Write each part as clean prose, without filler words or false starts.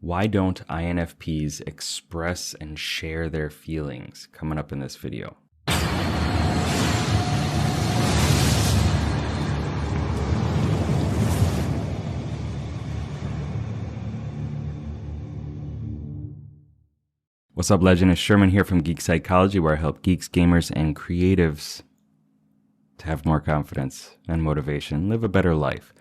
Why don't INFPs express and share their feelings? Coming up in this video. What's up, legend? It's Sherman here from Geek Psychology, where I help geeks, gamers, and creatives to have more confidence and motivation, live a better life.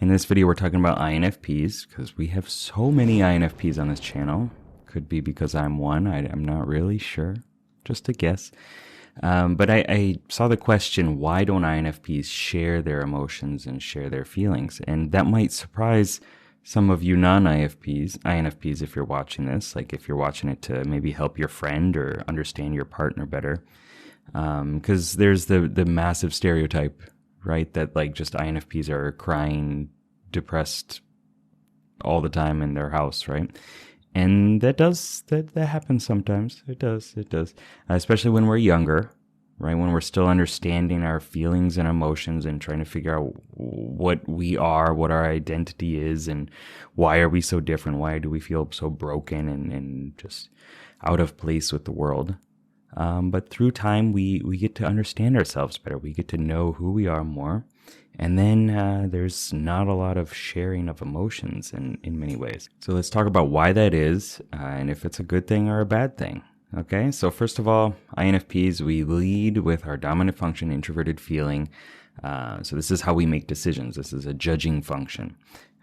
In this video, we're talking about INFPs because we have so many INFPs on this channel. Could be because I'm one. I'm not really sure. Just a guess. But I saw the question, why don't INFPs share their emotions and share their feelings? And that might surprise some of you INFPs, if you're watching this, like if you're watching it to maybe help your friend or understand your partner better. Because there's the massive stereotype, right? That like just INFPs are crying, depressed all the time in their house, right? And that happens sometimes. It does. Especially when we're younger, right? When we're still understanding our feelings and emotions and trying to figure out what we are, what our identity is, and why are we so different? Why do we feel so broken and just out of place with the world? But through time, we get to understand ourselves better. We get to know who we are more. And then there's not a lot of sharing of emotions in many ways. So let's talk about why that is and if it's a good thing or a bad thing. Okay, so first of all, INFPs, we lead with our dominant function, introverted feeling. So this is how we make decisions. This is a judging function.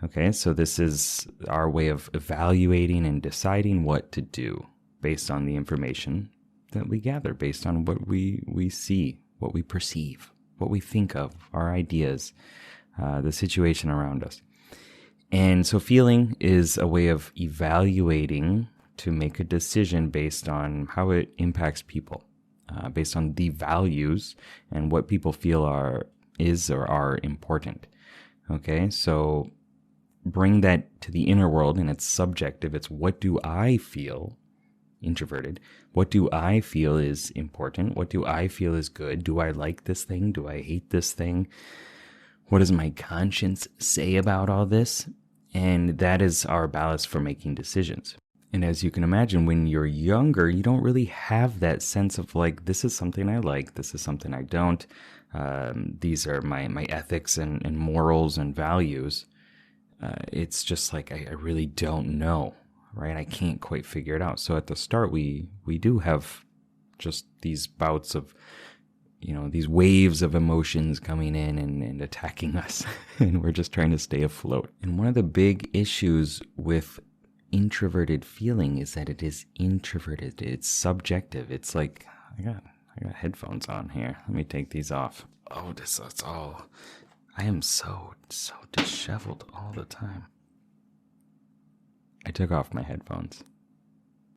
Okay, so this is our way of evaluating and deciding what to do based on the information that we gather, based on what we see, what we perceive, what we think of, our ideas, the situation around us. And so feeling is a way of evaluating to make a decision based on how it impacts people, based on the values and what people feel are important. Okay, so bring that to the inner world, and it's subjective. It's what do I feel, introverted, what do I feel is important? What do I feel is good? Do I like this thing? Do I hate this thing? What does my conscience say about all this? And that is our ballast for making decisions. And as you can imagine, when you're younger, you don't really have that sense of like, this is something I like, this is something I don't. These are my ethics and morals and values. It's just like, I really don't know, right? I can't quite figure it out. So at the start, we do have just these bouts of, these waves of emotions coming in and attacking us. And we're just trying to stay afloat. And one of the big issues with introverted feeling is that it is introverted. It's subjective. It's like, I got headphones on here. Let me take these off. Oh, that's all. I am so disheveled all the time. I took off my headphones.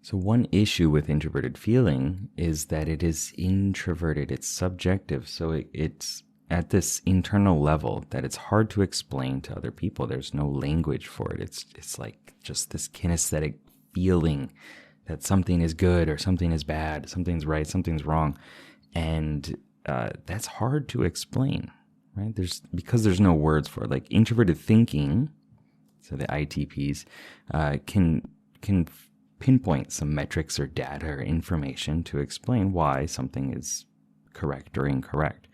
So one issue with introverted feeling is that it is introverted. It's subjective. So it's at this internal level that it's hard to explain to other people. There's no language for it. It's like just this kinesthetic feeling that something is good or something is bad, something's right, something's wrong. And that's hard to explain, right? Because there's no words for it. Like introverted thinking, so the ITPs, can pinpoint some metrics or data or information to explain why something is correct or incorrect.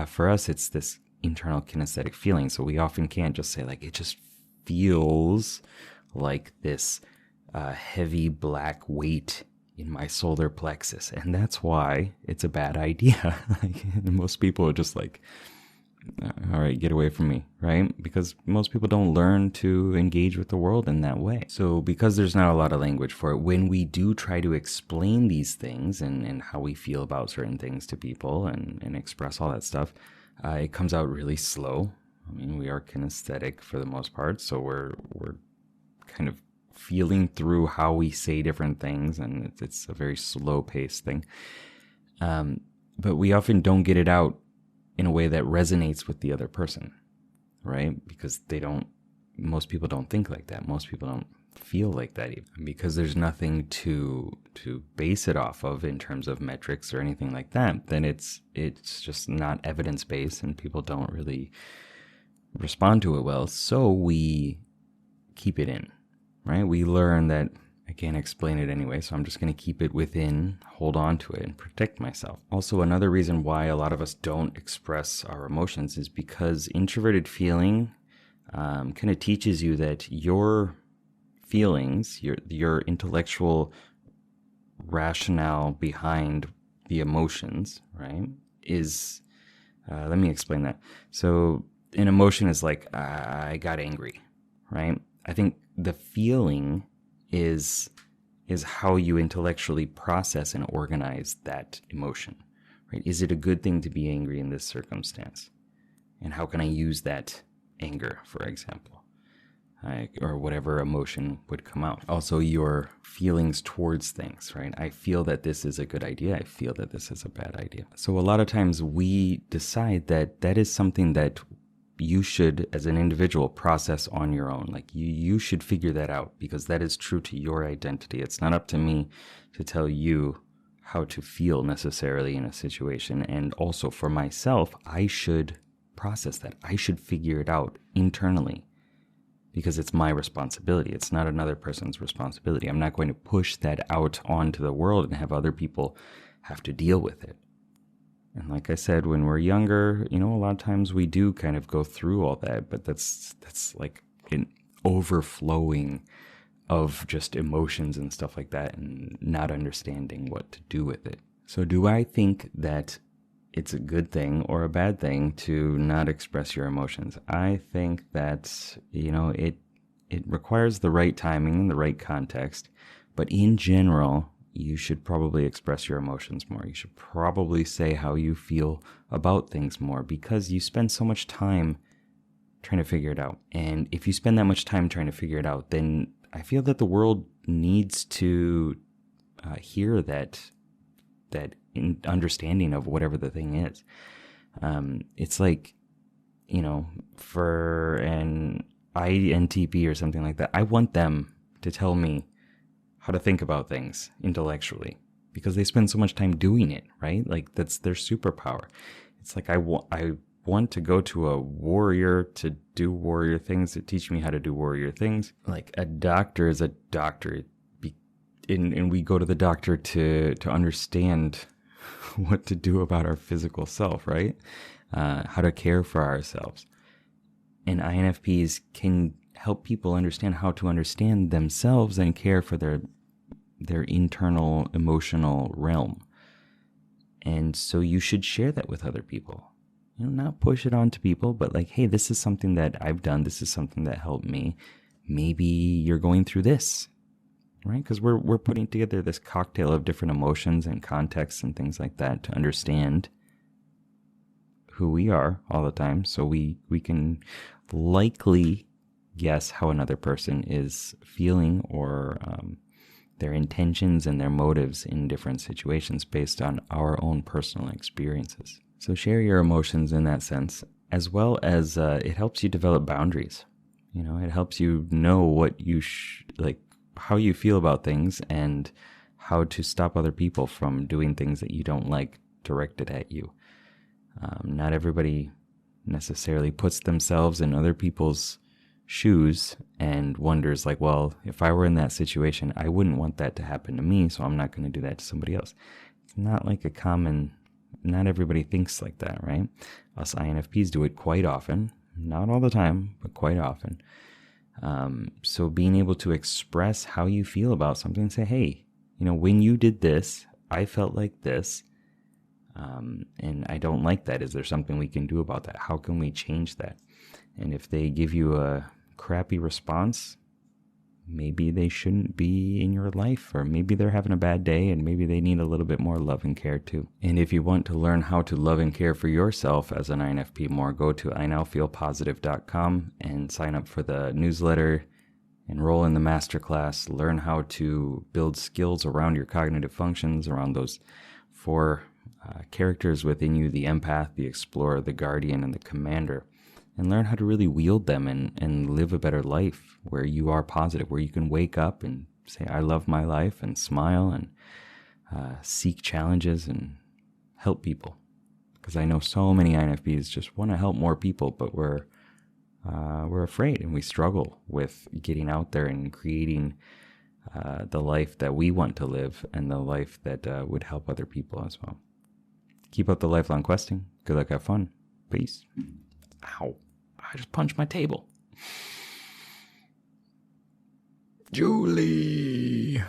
For us, it's this internal kinesthetic feeling. So we often can't just say like, it just feels like this heavy black weight in my solar plexus. And that's why it's a bad idea. Like most people are just like, all right, get away from me, right? Because most people don't learn to engage with the world in that way. So because there's not a lot of language for it, when we do try to explain these things and how we feel about certain things to people and express all that stuff, it comes out really slow. I mean, we are kinesthetic for the most part, so we're kind of feeling through how we say different things, and it's a very slow-paced thing. But we often don't get it out in a way that resonates with the other person, right? Because most people don't think like that. Most people don't feel like that even, because there's nothing to base it off of in terms of metrics or anything like that. Then it's just not evidence-based, and people don't really respond to it well. So we keep it in, right? We learn that I can't explain it anyway, so I'm just going to keep it within, hold on to it, and protect myself. Also, another reason why a lot of us don't express our emotions is because introverted feeling kind of teaches you that your feelings, your intellectual rationale behind the emotions, right, is, let me explain that. So an emotion is like, I got angry, right? I think the feeling is how you intellectually process and organize that emotion, right? Is it a good thing to be angry in this circumstance? And how can I use that anger, for example? Or whatever emotion would come out. Also, your feelings towards things, right? I feel that this is a good idea. I feel that this is a bad idea. So a lot of times we decide that that is something that you should, as an individual, process on your own. Like you should figure that out because that is true to your identity. It's not up to me to tell you how to feel necessarily in a situation. And also for myself, I should process that. I should figure it out internally. Because it's my responsibility. It's not another person's responsibility. I'm not going to push that out onto the world and have other people have to deal with it. And like I said, when we're younger, a lot of times we do kind of go through all that, but that's like an overflowing of just emotions and stuff like that and not understanding what to do with it. So do I think that it's a good thing or a bad thing to not express your emotions? I think that, it requires the right timing and the right context. But in general, you should probably express your emotions more. You should probably say how you feel about things more because you spend so much time trying to figure it out. And if you spend that much time trying to figure it out, then I feel that the world needs to hear that understanding of whatever the thing is. It's like, for an INTP or something like that, I want them to tell me how to think about things intellectually because they spend so much time doing it, right? Like that's their superpower. It's like I want to go to a warrior to do warrior things, to teach me how to do warrior things. Like a doctor is a doctor, and we go to the doctor to understand what to do about our physical self, right? How to care for ourselves. And INFPs can help people understand how to understand themselves and care for their internal emotional realm. And so you should share that with other people. Not push it on to people, but like, hey, this is something that I've done. This is something that helped me. Maybe you're going through this, right? Because we're putting together this cocktail of different emotions and contexts and things like that to understand who we are all the time. So we can likely guess how another person is feeling or their intentions and their motives in different situations based on our own personal experiences. So share your emotions in that sense, as well as it helps you develop boundaries. It helps you know what you how you feel about things and how to stop other people from doing things that you don't like directed at you. Not everybody necessarily puts themselves in other people's shoes and wonders like, well, if I were in that situation, I wouldn't want that to happen to me, so I'm not going to do that to somebody else. It's not like not everybody thinks like that, right? Us INFPs do it quite often. Not all the time, but quite often. So being able to express how you feel about something and say, hey, when you did this, I felt like this, and I don't like that. Is there something we can do about that? How can we change that? And if they give you a crappy response, maybe they shouldn't be in your life, or maybe they're having a bad day and maybe they need a little bit more love and care too. And if you want to learn how to love and care for yourself as an INFP more, go to inowfeelpositive.com and sign up for the newsletter, enroll in the masterclass, learn how to build skills around your cognitive functions, around those four characters within you: the empath, the explorer, the guardian, and the commander. And learn how to really wield them and live a better life where you are positive, where you can wake up and say, I love my life, and smile and seek challenges and help people. Because I know so many INFPs just want to help more people, but we're we're afraid and we struggle with getting out there and creating the life that we want to live and the life that would help other people as well. Keep up the lifelong questing. Good luck, have fun. Peace. Ow. I just punched my table. Julie.